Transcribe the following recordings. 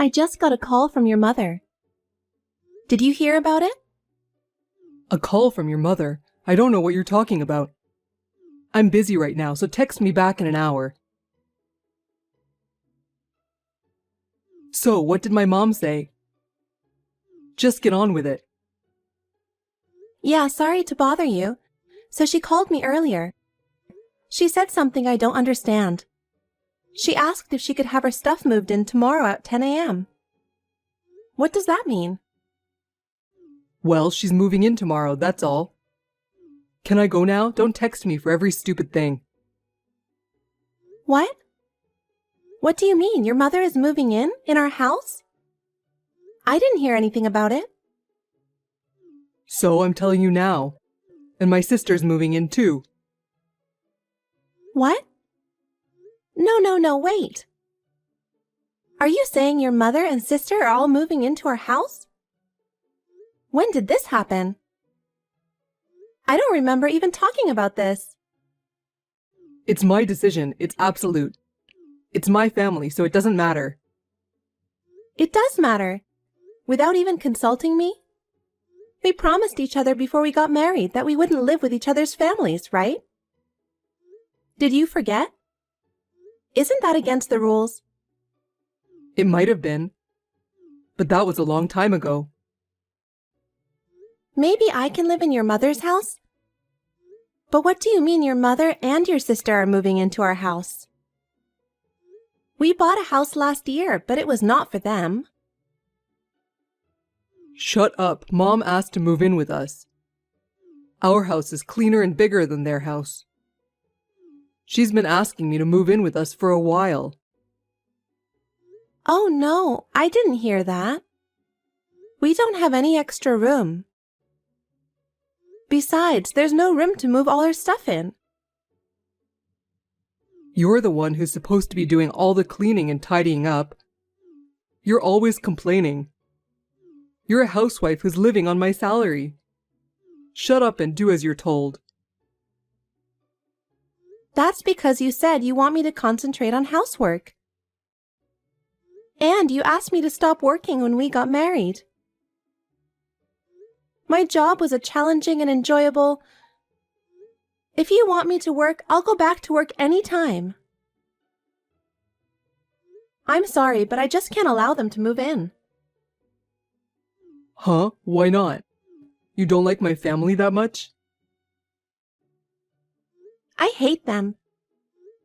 I just got a call from your mother. Did you hear about it? A call from your mother? I don't know what you're talking about. I'm busy right now, so text me back in an hour. So, what did my mom say? Just get on with it. Yeah, sorry to bother you. So she called me earlier. She said something I don't understand. She asked if she could have her stuff moved in tomorrow at 10 a.m. What does that mean? Well, she's moving in tomorrow, that's all. Can I go now? Don't text me for every stupid thing. What? What do you mean? Your mother is moving in our house? I didn't hear anything about it. So I'm telling you now. And my sister's moving in too. What? No, wait. Are you saying your mother and sister are all moving into our house? When did this happen? I don't remember even talking about this. It's my decision. It's absolute. It's my family, so it doesn't matter. It does matter. Without even consulting me? We promised each other before we got married that we wouldn't live with each other's families, right? Did you forget? Isn't that against the rules? It might have been. But that was a long time ago. Maybe I can live in your mother's house? But what do you mean your mother and your sister are moving into our house? We bought a house last year, but it was not for them. Shut up. Mom asked to move in with us. Our house is cleaner and bigger than their house. She's been asking me to move in with us for a while. Oh no, I didn't hear that. We don't have any extra room. Besides, there's no room to move all our stuff in. You're the one who's supposed to be doing all the cleaning and tidying up. You're always complaining. You're a housewife who's living on my salary. Shut up and do as you're told. That's because you said you want me to concentrate on housework. And you asked me to stop working when we got married. My job was a challenging and enjoyable... If you want me to work, I'll go back to work anytime. I'm sorry, but I just can't allow them to move in. Huh? Why not? You don't like my family that much? I hate them.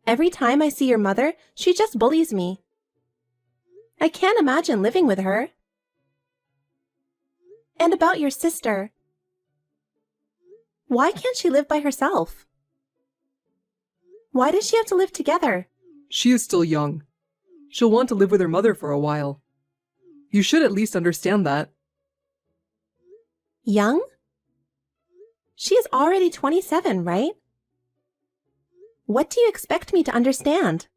Every time I see your mother, she just bullies me. I can't imagine living with her. And about your sister. Why can't she live by herself? Why does she have to live together? She is still young. She'll want to live with her mother for a while. You should at least understand that. Young? She is already 27, right? What do you expect me to understand?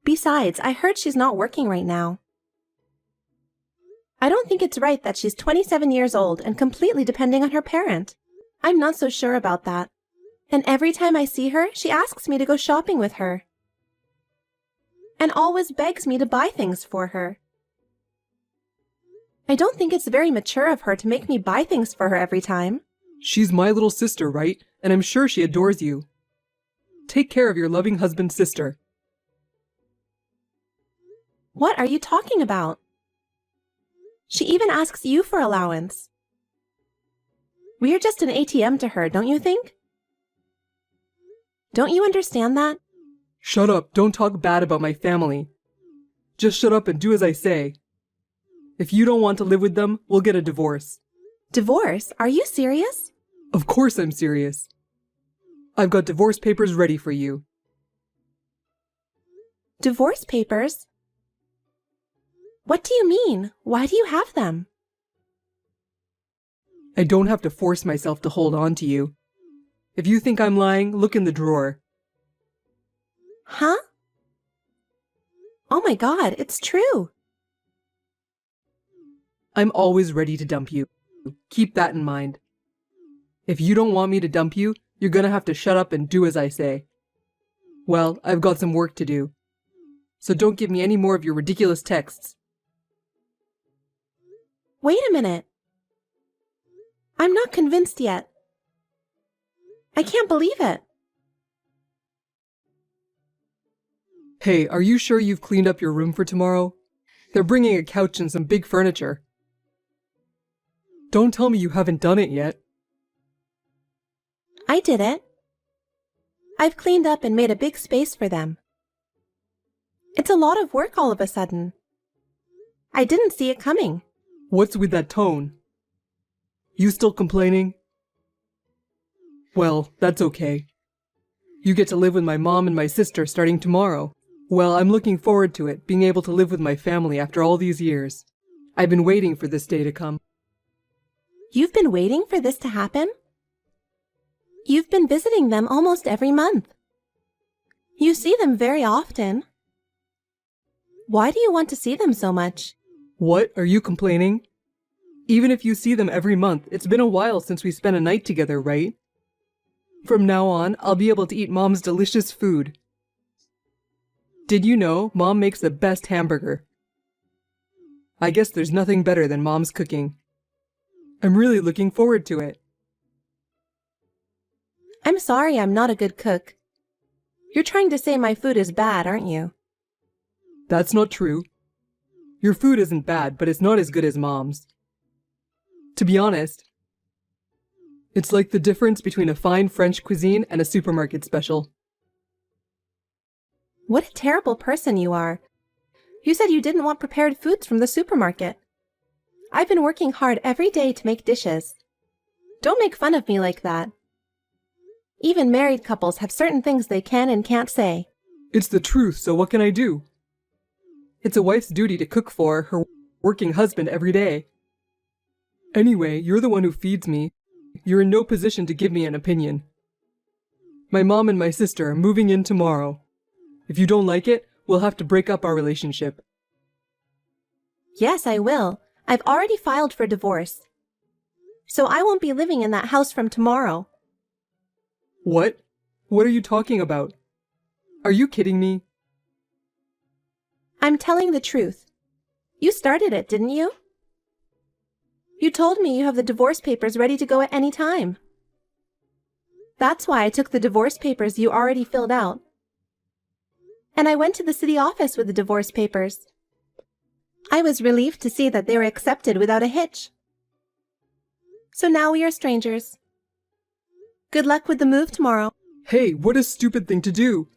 Besides, I heard she's not working right now. I don't think it's right that she's 27 years old and completely depending on her parent. I'm not so sure about that. And every time I see her, she asks me to go shopping with her. And always begs me to buy things for her. I don't think it's very mature of her to make me buy things for her every time. She's my little sister, right? And I'm sure she adores you. Take care of your loving husband's sister. What are you talking about? She even asks you for allowance. We're just an ATM to her, don't you think? Don't you understand that? Shut up. Don't talk bad about my family. Just shut up and do as I say. If you don't want to live with them, we'll get a divorce. Divorce? Are you serious? Of course I'm serious. I've got divorce papers ready for you. Divorce papers? What do you mean? Why do you have them? I don't have to force myself to hold on to you. If you think I'm lying, look in the drawer. Huh? Oh my God, it's true. I'm always ready to dump you. Keep that in mind. If you don't want me to dump you, you're gonna have to shut up and do as I say. Well, I've got some work to do. so don't give me any more of your ridiculous texts. Wait a minute. I'm not convinced yet. I can't believe it. Hey, are you sure you've cleaned up your room for tomorrow? They're bringing a couch and some big furniture. Don't tell me you haven't done it yet. I did it. I've cleaned up and made a big space for them. It's a lot of work all of a sudden. I didn't see it coming. What's with that tone? You still complaining? Well, that's okay. You get to live with my mom and my sister starting tomorrow. Well, I'm looking forward to it, being able to live with my family after all these years. I've been waiting for this day to come. You've been waiting for this to happen? You've been visiting them almost every month. You see them very often. Why do you want to see them so much? What? Are you complaining? Even if you see them every month, it's been a while since we spent a night together, right? From now on, I'll be able to eat Mom's delicious food. Did you know Mom makes the best hamburger? I guess there's nothing better than Mom's cooking. I'm really looking forward to it. I'm sorry I'm not a good cook. You're trying to say my food is bad, aren't you? That's not true. Your food isn't bad, but it's not as good as Mom's. To be honest, it's like the difference between a fine French cuisine and a supermarket special. What a terrible person you are. You said you didn't want prepared foods from the supermarket. I've been working hard every day to make dishes. Don't make fun of me like that. Even married couples have certain things they can and can't say. It's the truth, so what can I do? It's a wife's duty to cook for her working husband every day. Anyway, you're the one who feeds me. You're in no position to give me an opinion. My mom and my sister are moving in tomorrow. If you don't like it, we'll have to break up our relationship. Yes, I will. I've already filed for divorce. So I won't be living in that house from tomorrow. What? What are you talking about? Are you kidding me? I'm telling the truth. You started it, didn't you? You told me you have the divorce papers ready to go at any time. That's why I took the divorce papers you already filled out. And I went to the city office with the divorce papers. I was relieved to see that they were accepted without a hitch. So now we are strangers. Good luck with the move tomorrow. Hey, what a stupid thing to do!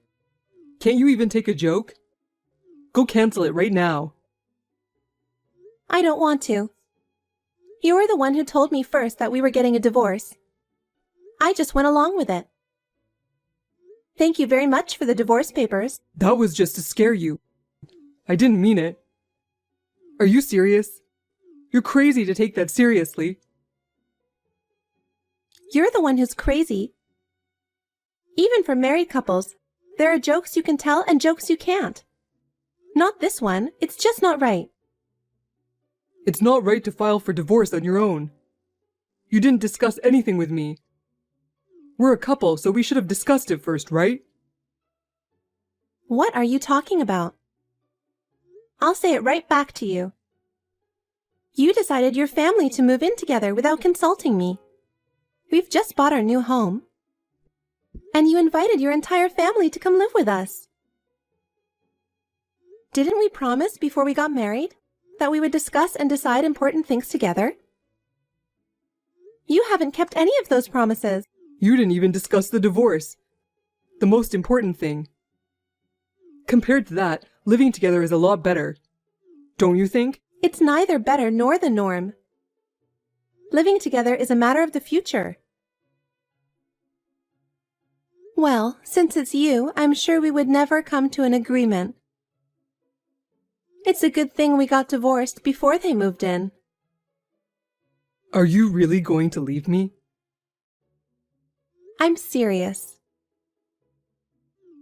Can't you even take a joke? Go cancel it right now. I don't want to. You were the one who told me first that we were getting a divorce. I just went along with it. Thank you very much for the divorce papers. That was just to scare you. I didn't mean it. Are you serious? You're crazy to take that seriously. You're the one who's crazy. Even for married couples, there are jokes you can tell and jokes you can't. Not this one. It's just not right. It's not right to file for divorce on your own. You didn't discuss anything with me. We're a couple, so we should have discussed it first, right? What are you talking about? I'll say it right back to you. You decided your family to move in together without consulting me. We've just bought our new home. And you invited your entire family to come live with us. Didn't we promise before we got married that we would discuss and decide important things together? You haven't kept any of those promises. You didn't even discuss the divorce. The most important thing. Compared to that, living together is a lot better. Don't you think? It's neither better nor the norm. Living together is a matter of the future. Well, since it's you, I'm sure we would never come to an agreement. It's a good thing we got divorced before they moved in. Are you really going to leave me? I'm serious.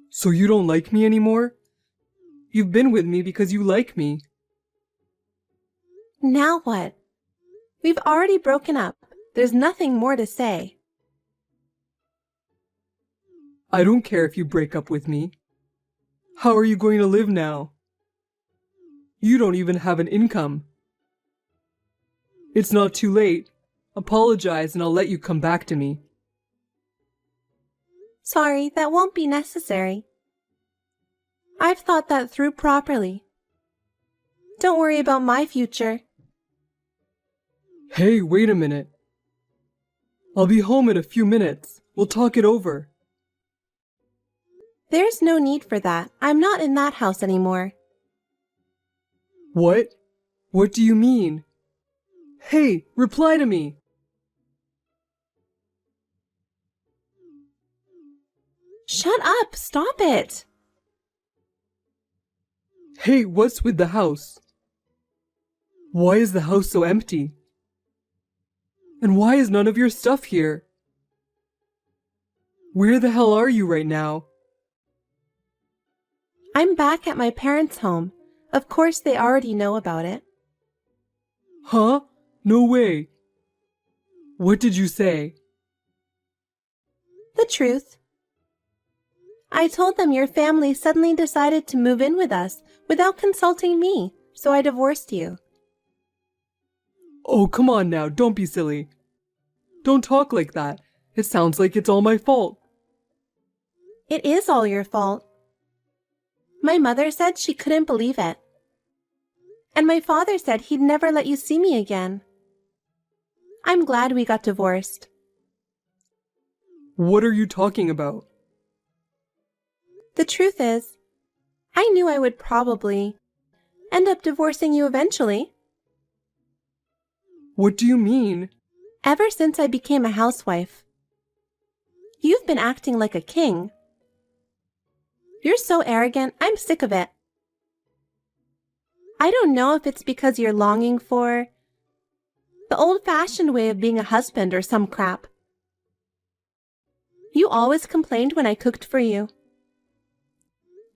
So you don't like me anymore? You've been with me because you like me. Now what? We've already broken up. There's nothing more to say. I don't care if you break up with me. How are you going to live now? You don't even have an income. It's not too late. Apologize and I'll let you come back to me. Sorry, that won't be necessary. I've thought that through properly. Don't worry about my future. Hey, wait a minute. I'll be home in a few minutes. We'll talk it over. There's no need for that. I'm not in that house anymore. What? What do you mean? Hey, reply to me. Shut up! Stop it! Hey, what's with the house? Why is the house so empty? And why is none of your stuff here? Where the hell are you right now? I'm back at my parents' home. Of course, they already know about it. Huh? No way. What did you say? The truth. I told them your family suddenly decided to move in with us without consulting me, so I divorced you. Oh, come on now, don't be silly. Don't talk like that. It sounds like it's all my fault. It is all your fault. My mother said she couldn't believe it. And my father said he'd never let you see me again. I'm glad we got divorced. What are you talking about? The truth is, I knew I would probably end up divorcing you eventually. What do you mean? Ever since I became a housewife, you've been acting like a king. You're so arrogant, I'm sick of it. I don't know if it's because you're longing for the old-fashioned way of being a husband or some crap. You always complained when I cooked for you.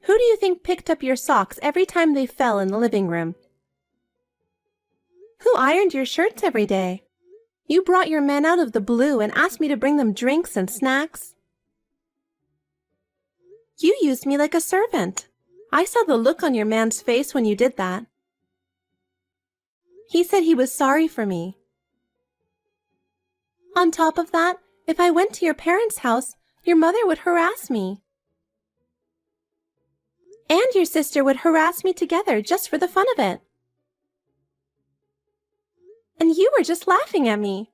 Who do you think picked up your socks every time they fell in the living room? Who ironed your shirts every day? You brought your men out of the blue and asked me to bring them drinks and snacks. You used me like a servant. I saw the look on your man's face when you did that. He said he was sorry for me. On top of that, if I went to your parents' house, your mother would harass me. And your sister would harass me together just for the fun of it. And you were just laughing at me.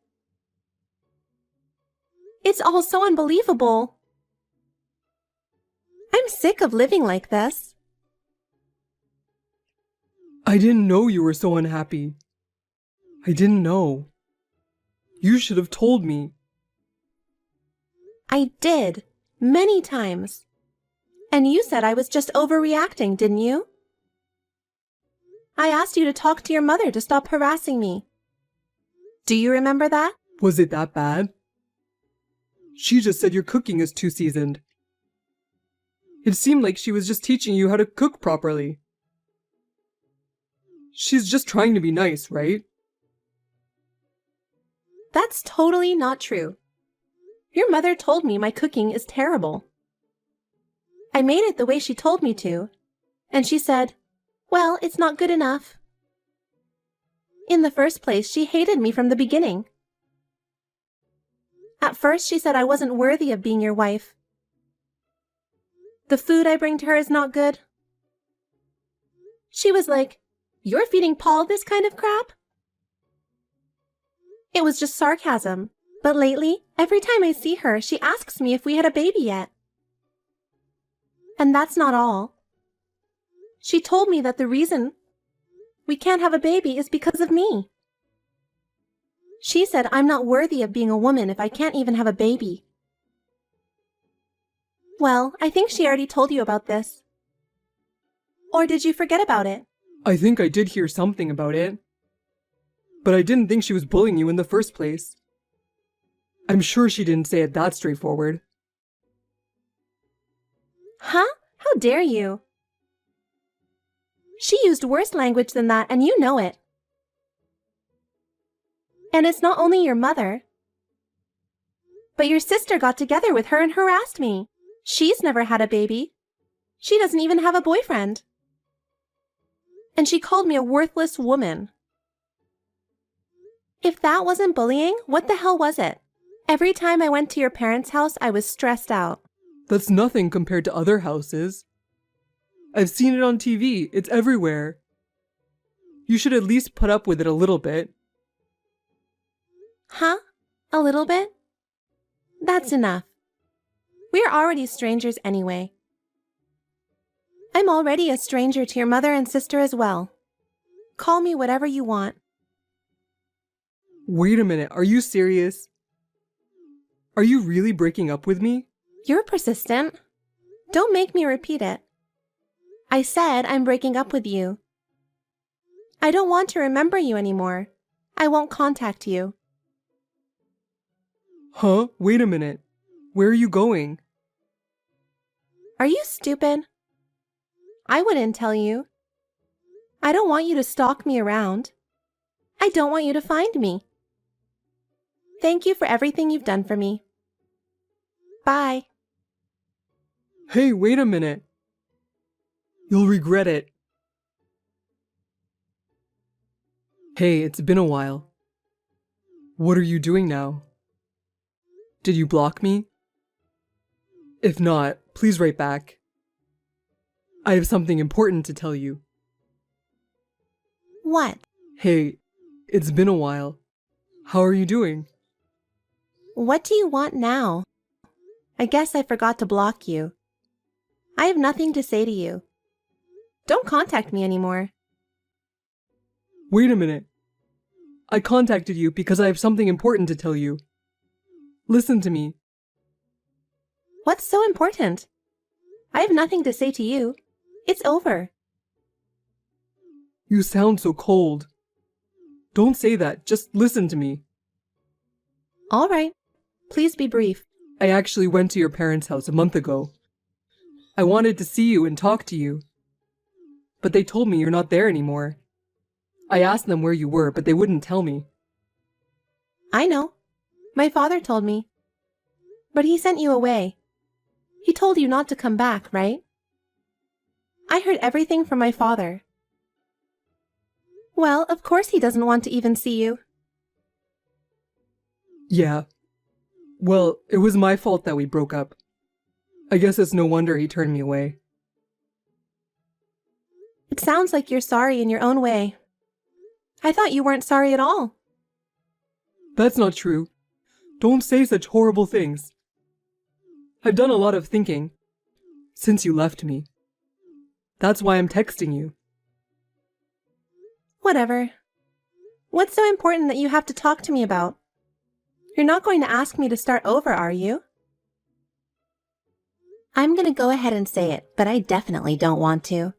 It's all so unbelievable. I'm sick of living like this. I didn't know you were so unhappy. I didn't know. You should have told me. I did, many times. And you said I was just overreacting, didn't you? I asked you to talk to your mother to stop harassing me. Do you remember that? Was it that bad? She just said your cooking is too seasoned. It seemed like she was just teaching you how to cook properly. She's just trying to be nice, right? That's totally not true. Your mother told me my cooking is terrible. I made it the way she told me to, and she said, well, it's not good enough. In the first place, she hated me from the beginning. At first, she said I wasn't worthy of being your wife. The food I bring to her is not good. She was like, you're feeding Paul this kind of crap? It was just sarcasm. But lately, every time I see her, she asks me if we had a baby yet. And that's not all. She told me that the reason we can't have a baby is because of me. She said I'm not worthy of being a woman if I can't even have a baby. Well, I think she already told you about this. Or did you forget about it? I think I did hear something about it. But I didn't think she was bullying you in the first place. I'm sure she didn't say it that straightforward. Huh? How dare you? She used worse language than that, and you know it. And it's not only your mother, but your sister got together with her and harassed me. She's never had a baby. She doesn't even have a boyfriend. And she called me a worthless woman. If that wasn't bullying, what the hell was it? Every time I went to your parents' house, I was stressed out. That's nothing compared to other houses. I've seen it on TV. It's everywhere. You should at least put up with it a little bit. Huh? A little bit? That's enough. We're already strangers anyway. I'm already a stranger to your mother and sister as well. Call me whatever you want. Wait a minute, are you serious? Are you really breaking up with me? You're persistent. Don't make me repeat it. I said I'm breaking up with you. I don't want to remember you anymore. I won't contact you. Huh? Wait a minute. Where are you going? Are you stupid? I wouldn't tell you. I don't want you to stalk me around. I don't want you to find me. Thank you for everything you've done for me. Bye. Hey, wait a minute. You'll regret it. Hey, it's been a while. What are you doing now? Did you block me? If not, please write back. I have something important to tell you. What? Hey, it's been a while. How are you doing? What do you want now? I guess I forgot to block you. I have nothing to say to you. Don't contact me anymore. Wait a minute. I contacted you because I have something important to tell you. Listen to me. What's so important? I have nothing to say to you. It's over. You sound so cold. Don't say that. Just listen to me. All right. Please be brief. I actually went to your parents' house a month ago. I wanted to see you and talk to you. But they told me you're not there anymore. I asked them where you were, but they wouldn't tell me. I know. My father told me. But he sent you away. He told you not to come back, right? I heard everything from my father. Well, of course he doesn't want to even see you. Yeah. Well, it was my fault that we broke up. I guess it's no wonder he turned me away. It sounds like you're sorry in your own way. I thought you weren't sorry at all. That's not true. Don't say such horrible things. I've done a lot of thinking since you left me. That's why I'm texting you. Whatever. What's so important that you have to talk to me about? You're not going to ask me to start over, are you? I'm going to go ahead and say it, but I definitely don't want to.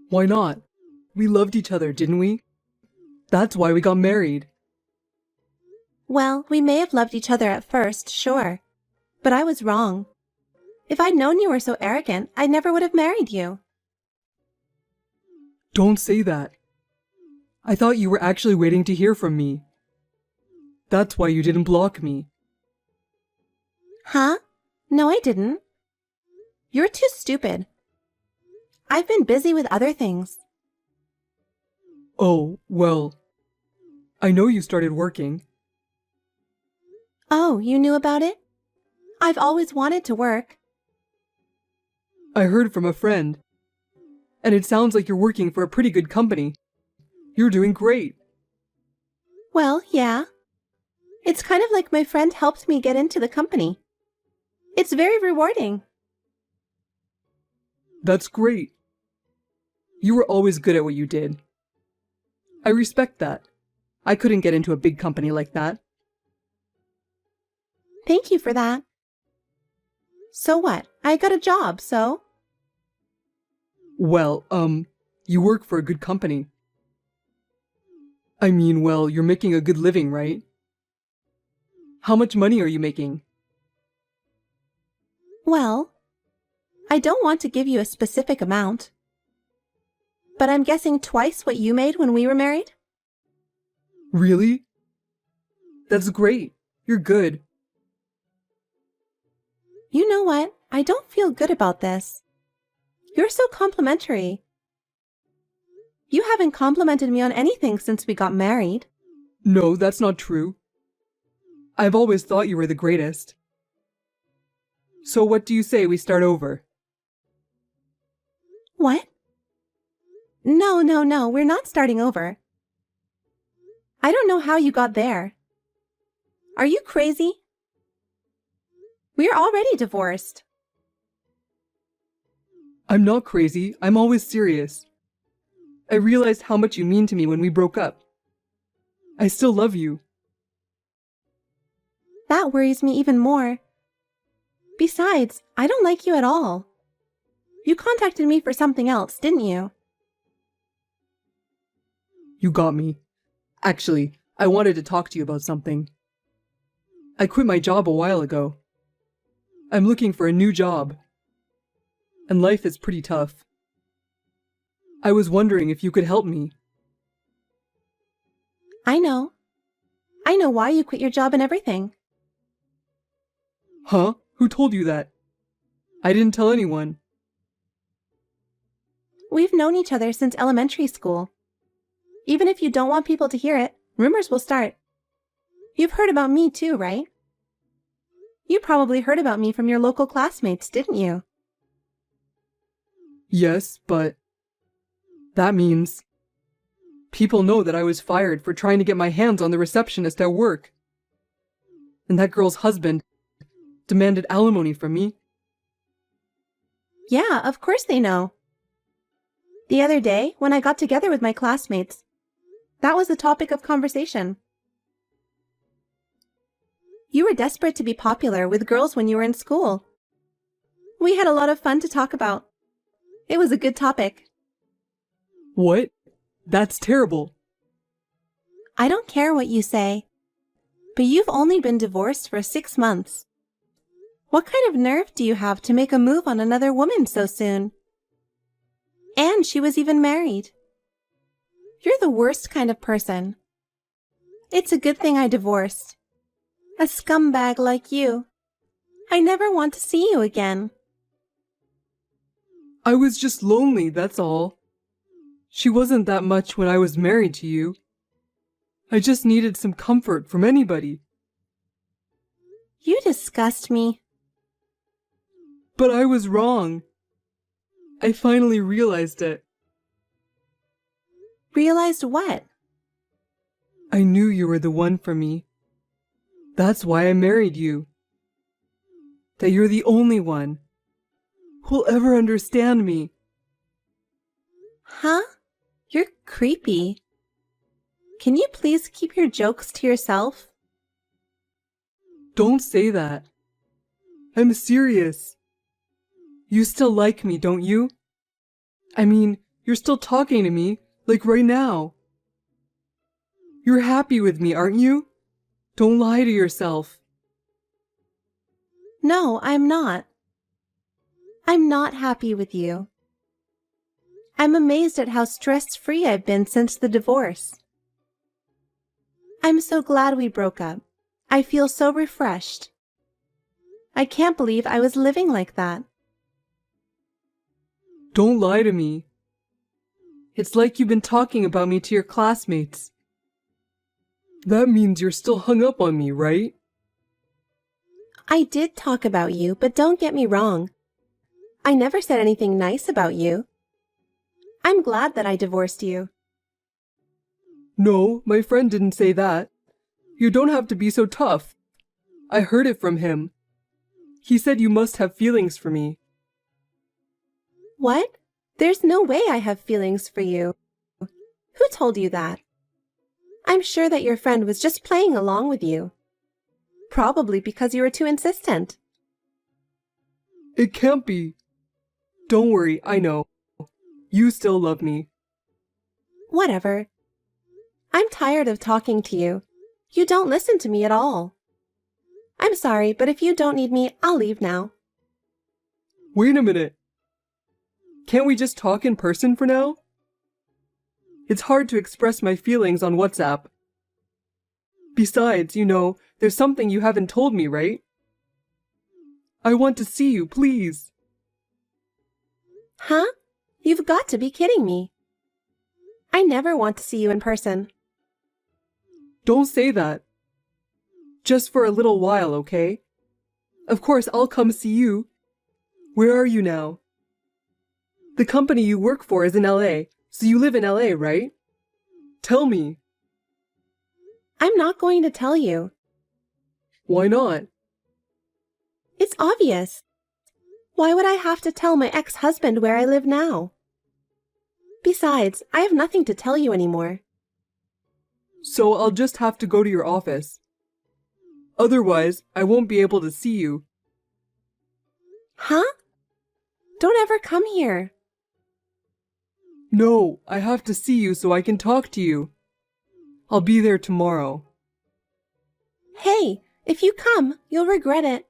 Why not? We loved each other, didn't we? That's why we got married. Well, we may have loved each other at first, sure. But I was wrong. If I'd known you were so arrogant, I never would have married you. Don't say that. I thought you were actually waiting to hear from me. That's why you didn't block me. Huh? No, I didn't. You're too stupid. I've been busy with other things. Oh, well, I know you started working. Oh, you knew about it? I've always wanted to work. I heard from a friend. And it sounds like you're working for a pretty good company. You're doing great. Well, yeah. It's kind of like my friend helped me get into the company. It's very rewarding. That's great. You were always good at what you did. I respect that. I couldn't get into a big company like that. Thank you for that. So what? I got a job, so? Well, you work for a good company. I mean, well, you're making a good living, right? How much money are you making? Well, I don't want to give you a specific amount. But I'm guessing twice what you made when we were married? Really? That's great. You're good. You know what? I don't feel good about this. You're so complimentary. You haven't complimented me on anything since we got married. No, that's not true. I've always thought you were the greatest. So what do you say we start over? What? No, we're not starting over. I don't know how you got there. Are you crazy? We're already divorced. I'm not crazy. I'm always serious. I realized how much you mean to me when we broke up. I still love you. That worries me even more. Besides, I don't like you at all. You contacted me for something else, didn't you? You got me. Actually, I wanted to talk to you about something. I quit my job a while ago. I'm looking for a new job. And life is pretty tough. I was wondering if you could help me. I know. I know why you quit your job and everything. Huh? Who told you that? I didn't tell anyone. We've known each other since elementary school. Even if you don't want people to hear it, rumors will start. You've heard about me too, right? You probably heard about me from your local classmates, didn't you? Yes, but that means people know that I was fired for trying to get my hands on the receptionist at work. And that girl's husband demanded alimony from me. Yeah, of course they know. The other day, when I got together with my classmates, that was the topic of conversation. You were desperate to be popular with girls when you were in school. We had a lot of fun to talk about. It was a good topic. What? That's terrible. I don't care what you say, but you've only been divorced for 6 months. What kind of nerve do you have to make a move on another woman so soon? And she was even married. You're the worst kind of person. It's a good thing I divorced. A scumbag like you. I never want to see you again. I was just lonely, that's all. She wasn't that much when I was married to you. I just needed some comfort from anybody. You disgust me. But I was wrong. I finally realized it. Realized what? I knew you were the one for me. That's why I married you. That you're the only one who'll ever understand me. Huh? You're creepy. Can you please keep your jokes to yourself? Don't say that. I'm serious. You still like me, don't you? I mean, you're still talking to me, like right now. You're happy with me, aren't you? Don't lie to yourself. No, I'm not. I'm not happy with you. I'm amazed at how stress-free I've been since the divorce. I'm so glad we broke up. I feel so refreshed. I can't believe I was living like that. Don't lie to me. It's like you've been talking about me to your classmates. That means you're still hung up on me, right? I did talk about you, but don't get me wrong. I never said anything nice about you. I'm glad that I divorced you. No, my friend didn't say that. You don't have to be so tough. I heard it from him. He said you must have feelings for me. What? There's no way I have feelings for you. Who told you that? I'm sure that your friend was just playing along with you. Probably because you were too insistent. It can't be. Don't worry, I know. You still love me. Whatever. I'm tired of talking to you. You don't listen to me at all. I'm sorry, but if you don't need me, I'll leave now. Wait a minute. Can't we just talk in person for now? It's hard to express my feelings on WhatsApp. Besides, there's something you haven't told me, right? I want to see you, please. Huh? You've got to be kidding me. I never want to see you in person. Don't say that. Just for a little while, okay? Of course, I'll come see you. Where are you now? The company you work for is in LA, so you live in LA, right? Tell me. I'm not going to tell you. Why not? It's obvious. Why would I have to tell my ex-husband where I live now? Besides, I have nothing to tell you anymore. So I'll just have to go to your office. Otherwise, I won't be able to see you. Huh? Don't ever come here. No, I have to see you so I can talk to you. I'll be there tomorrow. Hey, if you come, you'll regret it.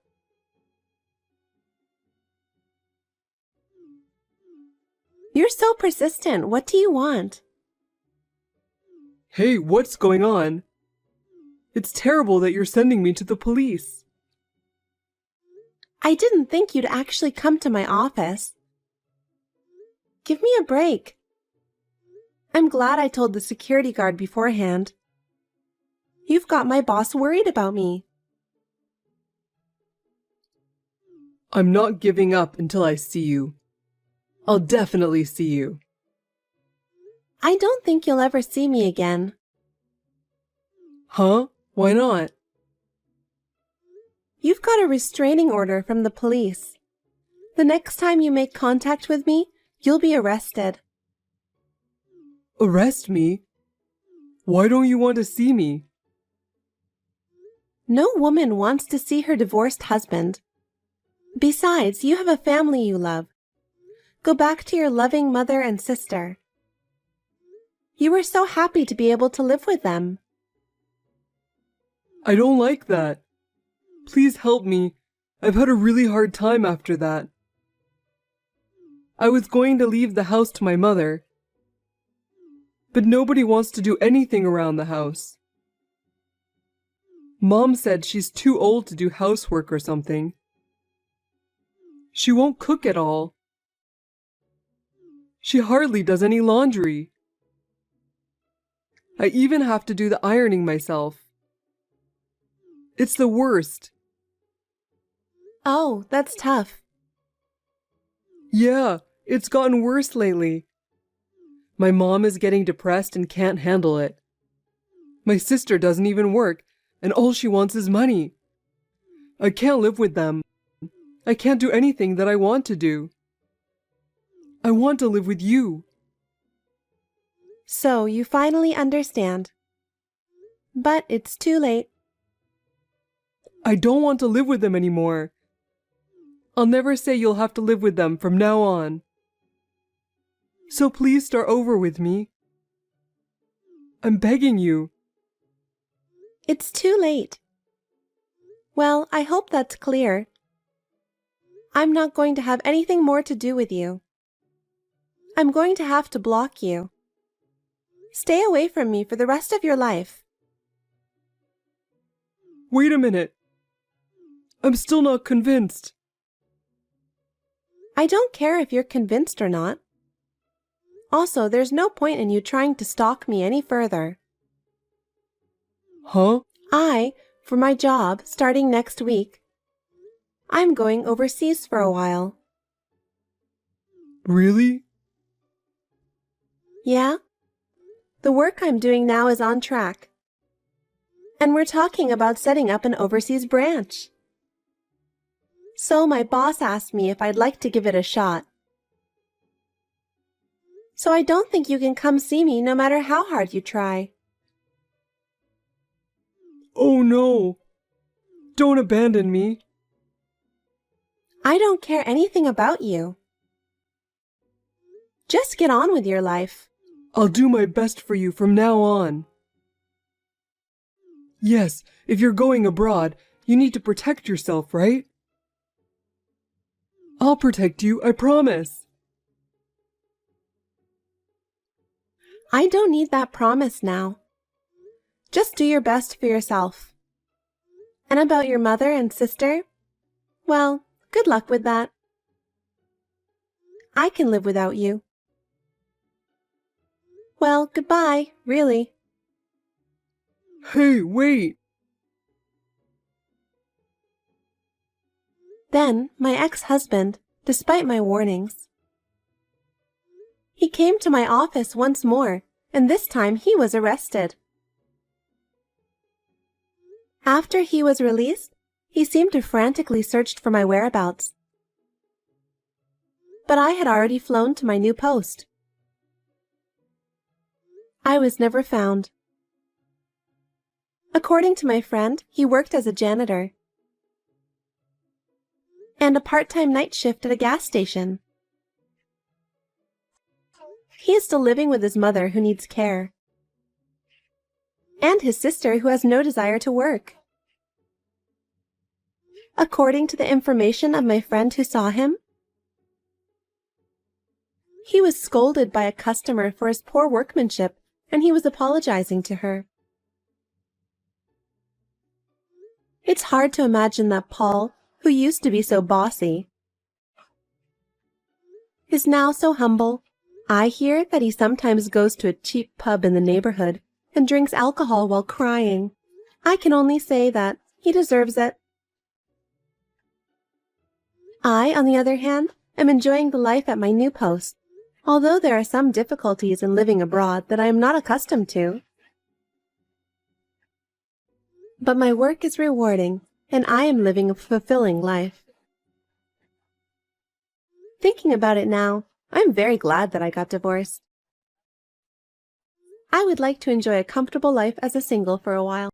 You're so persistent. What do you want? Hey, what's going on? It's terrible that you're sending me to the police. I didn't think you'd actually come to my office. Give me a break. I'm glad I told the security guard beforehand. You've got my boss worried about me. I'm not giving up until I see you. I'll definitely see you. I don't think you'll ever see me again. Huh? Why not? You've got a restraining order from the police. The next time you make contact with me, you'll be arrested. Arrest me? Why don't you want to see me? No woman wants to see her divorced husband. Besides, you have a family you love. Go back to your loving mother and sister. You were so happy to be able to live with them. I don't like that. Please help me. I've had a really hard time after that. I was going to leave the house to my mother, but nobody wants to do anything around the house. Mom said she's too old to do housework or something. She won't cook at all. She hardly does any laundry. I even have to do the ironing myself. It's the worst. Oh, that's tough. Yeah, it's gotten worse lately. My mom is getting depressed and can't handle it. My sister doesn't even work, and all she wants is money. I can't live with them. I can't do anything that I want to do. I want to live with you. So you finally understand. But it's too late. I don't want to live with them anymore. I'll never say you'll have to live with them from now on. So please start over with me. I'm begging you. It's too late. Well, I hope that's clear. I'm not going to have anything more to do with you. I'm going to have to block you. Stay away from me for the rest of your life. Wait a minute. I'm still not convinced. I don't care if you're convinced or not. Also, there's no point in you trying to stalk me any further. Huh? For my job, starting next week, I'm going overseas for a while. Really? Yeah? The work I'm doing now is on track. And we're talking about setting up an overseas branch. So my boss asked me if I'd like to give it a shot. So I don't think you can come see me no matter how hard you try. Oh no. Don't abandon me. I don't care anything about you. Just get on with your life. I'll do my best for you from now on. Yes, if you're going abroad, you need to protect yourself, right? I'll protect you, I promise. I don't need that promise now. Just do your best for yourself. And about your mother and sister? Well, good luck with that. I can live without you. Well, goodbye, really. Hey, wait! Then, my ex-husband, despite my warnings, he came to my office once more, and this time he was arrested. After he was released, he seemed to frantically search for my whereabouts. But I had already flown to my new post. I was never found. According to my friend, he worked as a janitor and a part-time night shift at a gas station. He is still living with his mother who needs care, and his sister who has no desire to work. According to the information of my friend who saw him, he was scolded by a customer for his poor workmanship, and he was apologizing to her. It's hard to imagine that Paul, who used to be so bossy, is now so humble. I hear that he sometimes goes to a cheap pub in the neighborhood and drinks alcohol while crying. I can only say that he deserves it. I, on the other hand, am enjoying the life at my new post, although there are some difficulties in living abroad that I am not accustomed to. But my work is rewarding, and I am living a fulfilling life. Thinking about it now, I'm very glad that I got divorced. I would like to enjoy a comfortable life as a single for a while.